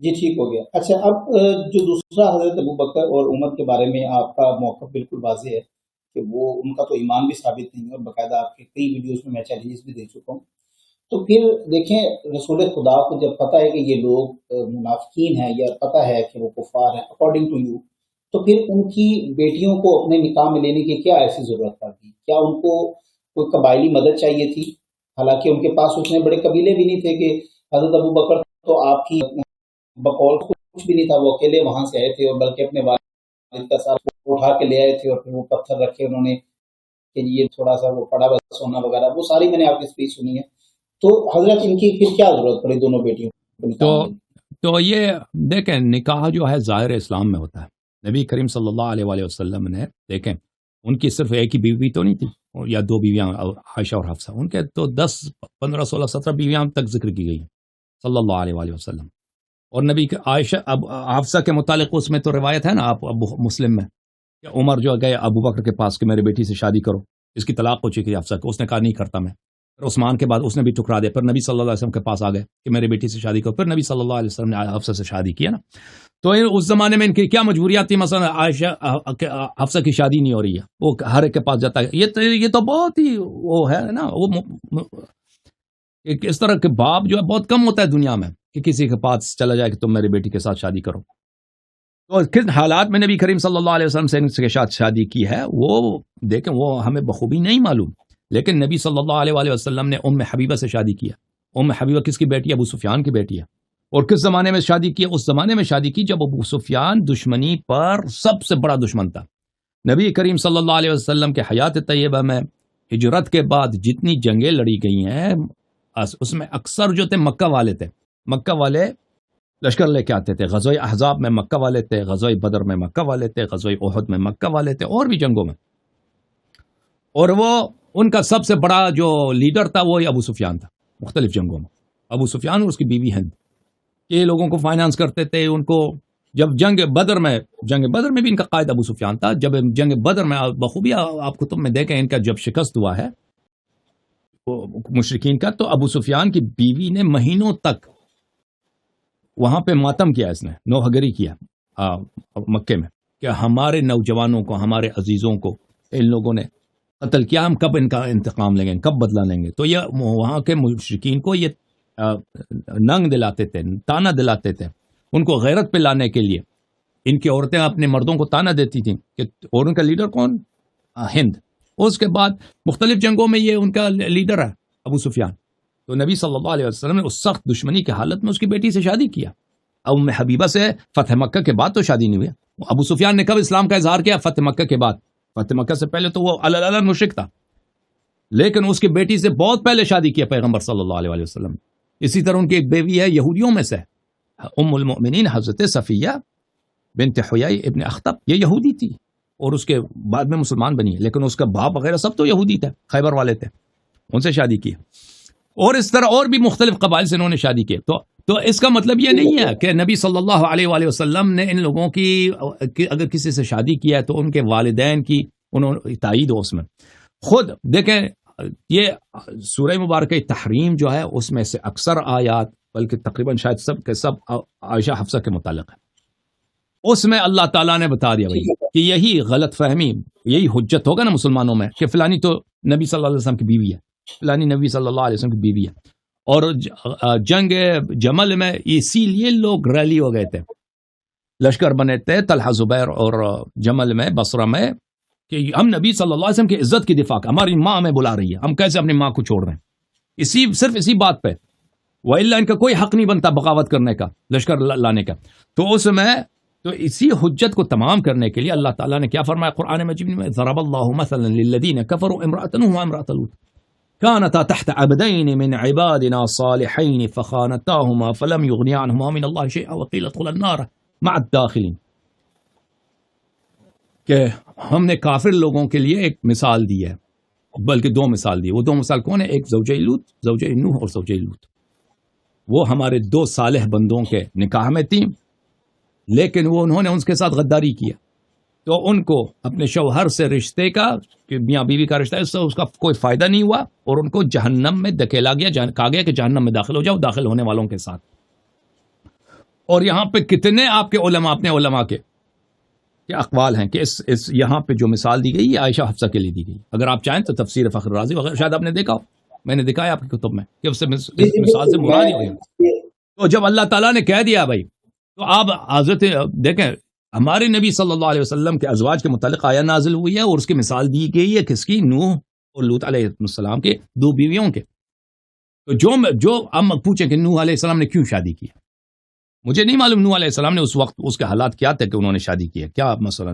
جی ٹھیک ہو گیا. اچھا اب جو دوسرا حضرت ابوبکر اور عمر کے بارے میں آپ کا موقف بالکل واضح ہے کہ وہ ان کا تو ایمان بھی ثابت نہیں ہے، اور باقاعدہ آپ کے کئی ویڈیوز میں چیلنجز بھی دے چکا ہوں. تو پھر دیکھیں رسول خدا کو جب پتہ ہے کہ یہ لوگ منافقین ہیں یا پتہ ہے کہ وہ کفار ہیں اکارڈنگ ٹو یو، تو پھر ان کی بیٹیوں کو اپنے نکاح میں لینے کی کیا ایسی ضرورت پڑ گئی؟ کیا ان کو کوئی قبائلی مدد چاہیے تھی؟ حالانکہ ان کے پاس اتنے بڑے قبیلے بھی نہیں تھے کہ حضرت ابوبکر تو آپ کی بقول کچھ بھی نہیں تھا، وہ اکیلے وہاں سے آئے تھے، اور بلکہ اپنے والد کا ساتھ اٹھا کے لے آئے تھے، اور پھر وہ پتھر رکھے انہوں نے کہ یہ تھوڑا سا وہ پڑا بس سونا وغیرہ، وہ ساری میں نے آپ کی اسپیچ سنی ہے. تو حضرت ان کی پھر کیا ضرورت پڑی دونوں بیٹیوں کو؟ تو یہ دیکھیں نکاح جو ہے ظاہر اسلام میں ہوتا ہے. نبی کریم صلی اللہ علیہ وآلہ وسلم نے دیکھیں ان کی صرف ایک ہی بیوی تو نہیں تھی یا دو بیویاں عائشہ اور حفصہ، ان کے تو 10 15 16 17 بیویاں تک ذکر کی گئی صلی اللہ علیہ وآلہ وسلم. اور نبی کے عائشہ حفصہ کے متعلق اس میں تو روایت ہے نا آپ مسلم میں کہ عمر جو گئے ابو بکر کے پاس کہ میری بیٹی سے شادی کرو، اس کی طلاق ہو چکی حفصہ کو، اس نے کہا نہیں کرتا میں. پھر عثمان کے بعد اس نے بھی ٹکرا دیا، پھر نبی صلی اللہ علیہ وسلم کے پاس آ گئے کہ میری بیٹی سے شادی کرو، پھر نبی صلی اللہ علیہ وسلم نے حفصہ سے شادی کیا نا. تو اس زمانے میں ان کی کیا مجبوریات تھی؟ مثلا عائشہ حفصہ کی شادی نہیں ہو رہی ہے، وہ ہر ایک کے پاس جاتا ہے. یہ تو بہت ہی وہ ہے نا، وہ اس طرح کے باپ جو ہے بہت کم ہوتا ہے دنیا میں کہ کسی کے پاس چلا جائے کہ تم میری بیٹی کے ساتھ شادی کرو. تو کس حالات میں نبی کریم صلی اللہ علیہ وسلم سے ان کے ساتھ شادی کی ہے وہ دیکھیں، وہ ہمیں بخوبی نہیں معلوم، لیکن نبی صلی اللہ علیہ وآلہ وسلم نے ام حبیبہ سے شادی کیا. ام حبیبہ کس کی بیٹی ہے؟ ابو سفیان کی بیٹی ہے. اور کس زمانے میں شادی کی؟ اس زمانے میں شادی کی جب ابو سفیان دشمنی پر سب سے بڑا دشمن تھا. نبی کریم صلی اللہ علیہ وسلم کے حیات طیبہ میں ہجرت کے بعد جتنی جنگیں لڑی گئی ہیں اس میں اکثر جو تھے مکہ والے تھے. مکہ والے لشکر لے کے آتے تھے. غزوہ احزاب میں مکہ والے تھے، غزوہ بدر میں مکہ والے تھے، غزوہ احد میں مکہ والے تھے، اور بھی جنگوں میں. اور وہ ان کا سب سے بڑا جو لیڈر تھا وہ ابو سفیان تھا مختلف جنگوں میں. ابو سفیان اور اس کی بیوی ہند یہ لوگوں کو فائنانس کرتے تھے. ان کو جب جنگ بدر میں بھی ان کا قائد ابو سفیان تھا. جب جنگ بدر میں بخوبی آپ کتب میں دیکھیں ان کا جب شکست ہوا ہے مشرکین کا، تو ابو سفیان کی بیوی نے مہینوں تک وہاں پہ ماتم کیا، اس نے نوحگری کیا مکے میں کہ ہمارے نوجوانوں کو، ہمارے عزیزوں کو ان لوگوں نے قتل کیا، ہم کب ان کا انتقام لیں گے، کب بدلہ لیں گے. تو یہ وہاں کے مشرکین کو یہ ننگ دلاتے تھے، تانا دلاتے تھے. ان کو غیرت پہ لانے کے لیے ان کی عورتیں اپنے مردوں کو تانا دیتی تھیں کہ، اور ان کا لیڈر کون؟ ہند. اس کے بعد مختلف جنگوں میں یہ ان کا لیڈر ہے ابو سفیان. تو نبی صلی اللہ علیہ وسلم نے اس سخت دشمنی کی حالت میں اس کی بیٹی سے شادی کیا. ام حبیبہ سے فتح مکہ کے بعد تو شادی نہیں ہوئی. ابو سفیان نے کب اسلام کا اظہار کیا؟ فتح مکہ کے بعد. فتح مکہ سے پہلے تو وہ اللہ مشرک تھا، لیکن اس کی بیٹی سے بہت پہلے شادی کیا پیغمبر صلی اللہ علیہ وسلم. اسی طرح ان کی ایک بیوی ہے یہودیوں میں سے، ام المؤمنین حضرت صفیہ بنت حیی ابن اخطب. یہ یہودی تھی اور اس کے بعد میں مسلمان بنی، لیکن اس کا باپ وغیرہ سب تو یہودی تھے، خیبر والے تھے. ان سے شادی کی. اور اس طرح اور بھی مختلف قبائل سے انہوں نے شادی کی. تو اس کا مطلب یہ نہیں ہے کہ نبی صلی اللہ علیہ وآلہ وسلم نے ان لوگوں کی اگر کسی سے شادی کیا ہے تو ان کے والدین کی انہوں نے تائید ہو اس میں. خود دیکھیں یہ سورہ مبارکہ تحریم جو ہے اس میں سے اکثر آیات، بلکہ تقریباً شاید سب کے سب عائشہ حفصہ کے متعلق ہے. اس میں اللہ تعالیٰ نے بتا دیا بھائی کہ یہی غلط فہمی، یہی حجت ہوگا نا مسلمانوں میں کہ فلانی تو نبی صلی اللہ علیہ وسلم کی بیوی ہے، فلانی نبی صلی اللہ علیہ وسلم کی بیوی ہے. اور جنگ جمل میں اسی لیے لوگ ریلی ہو گئے تھے، لشکر بنے تھے طلحہ زبیر اور جمل میں بصرہ میں کہ ہم نبی صلی اللہ علیہ وسلم کی عزت کی دفاع، ہماری ماں ہمیں بلا رہی ہے، ہم کیسے اپنی ماں کو چھوڑ رہے ہیں، صرف اسی بات پہ. وَإِلَّا ان کا کوئی حق نہیں بنتا بغاوت کرنے کا، لشکر لانے کا. تو اس میں تو اسی حجت کو تمام کرنے کے لیے اللہ تعالیٰ نے کیا فرمایا قرآن مجید میں؟ ضرب اللہ مثلا للذین کفروا امرأة نوح وامرأة لوط كانتا تحت عبدین من عبادنا صالحین فخانتاهما فلم یغنیا عنہما من اللہ شیئا وقیل ادخلا النار مع الداخلین. کہ ہم نے کافر لوگوں کے لیے ایک مثال دی ہے، بلکہ دو مثال دی. وہ دو مثال کون ہے؟ ایک زوجہ لوط، زوجہ نوح اور زوجہ لوط. وہ ہمارے دو صالح بندوں کے نکاح میں تھیں، لیکن وہ انہوں نے ان کے ساتھ غداری کیا، تو ان کو اپنے شوہر سے رشتے کا، کہ میاں بیوی کا رشتہ ہے، اس کا کوئی فائدہ نہیں ہوا، اور ان کو جہنم میں دھکیلا گیا، کہا گیا کہ جہنم میں داخل ہو جاؤ داخل ہونے والوں کے ساتھ. اور یہاں پہ کتنے آپ کے علماء، اپنے علماء کے کیا اقوال ہیں کہ اس یہاں پہ جو مثال دی گئی یہ عائشہ حفصہ کے لیے دی گئی. اگر آپ چاہیں تو تفسیر فخر رازی وغیرہ شاید آپ نے دیکھا ہو، میں نے دکھایا آپ کی کتب میں کہ اس سے اس جی جی مثال سے بالکل مراد ہی ہوئی. میں تو جب اللہ تعالیٰ نے کہہ دیا بھائی، تو آپ حضرت دیکھیں ہمارے نبی صلی اللہ علیہ وسلم کے ازواج کے متعلق آیا نازل ہوئی ہے اور اس کی مثال دی گئی ہے کس کی؟ نوح اور لوط علیہ السلام کے دو بیویوں کے. تو جو ہم پوچھیں کہ نوح علیہ السلام نے کیوں شادی کی، مجھے نہیں معلوم نوح علیہ السلام نے اس وقت اس کے حالات کیا تھے کہ انہوں نے شادی کی ہے. کیا مثلا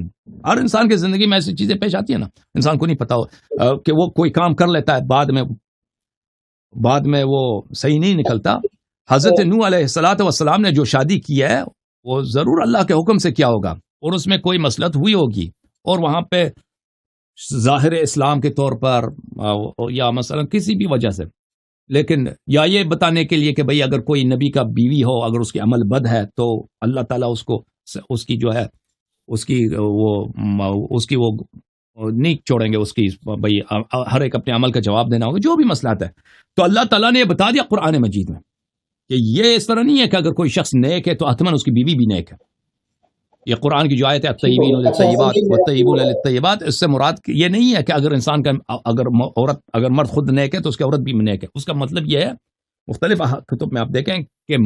ہر انسان کی زندگی میں ایسی چیزیں پیش آتی ہیں نا، انسان کو نہیں پتا ہو کہ وہ کوئی کام کر لیتا ہے، بعد میں وہ صحیح نہیں نکلتا. حضرت نوح علیہ السلام نے جو شادی کی ہے وہ ضرور اللہ کے حکم سے کیا ہوگا اور اس میں کوئی مصلحت ہوئی ہوگی، اور وہاں پہ ظاہر اسلام کے طور پر یا مثلا کسی بھی وجہ سے، لیکن یا یہ بتانے کے لیے کہ بھئی اگر کوئی نبی کا بیوی ہو، اگر اس کی عمل بد ہے تو اللہ تعالیٰ اس کی جو ہے اس کی وہ نہیں چھوڑیں گے، اس کی بھئی ہر ایک اپنے عمل کا جواب دینا ہوگا، جو بھی مسئلات ہے. تو اللہ تعالیٰ نے یہ بتا دیا قرآن مجید میں کہ یہ اس طرح نہیں ہے کہ اگر کوئی شخص نیک ہے تو حتماً اس کی بیوی بھی نیک ہے. یہ قرآن کی جو آیت ہے الطیبین للطیبات والطیبون للطیبات، اس سے مراد یہ نہیں ہے کہ اگر انسان کا اگر مرد خود نیک ہے تو اس کی عورت بھی نیک ہے. اس کا مطلب یہ ہے، مختلف کتب میں آپ دیکھیں کہ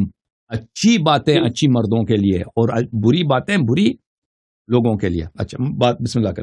اچھی باتیں اچھی مردوں کے لیے اور بری باتیں بری لوگوں کے لیے. اچھا بات بسم اللہ کریں.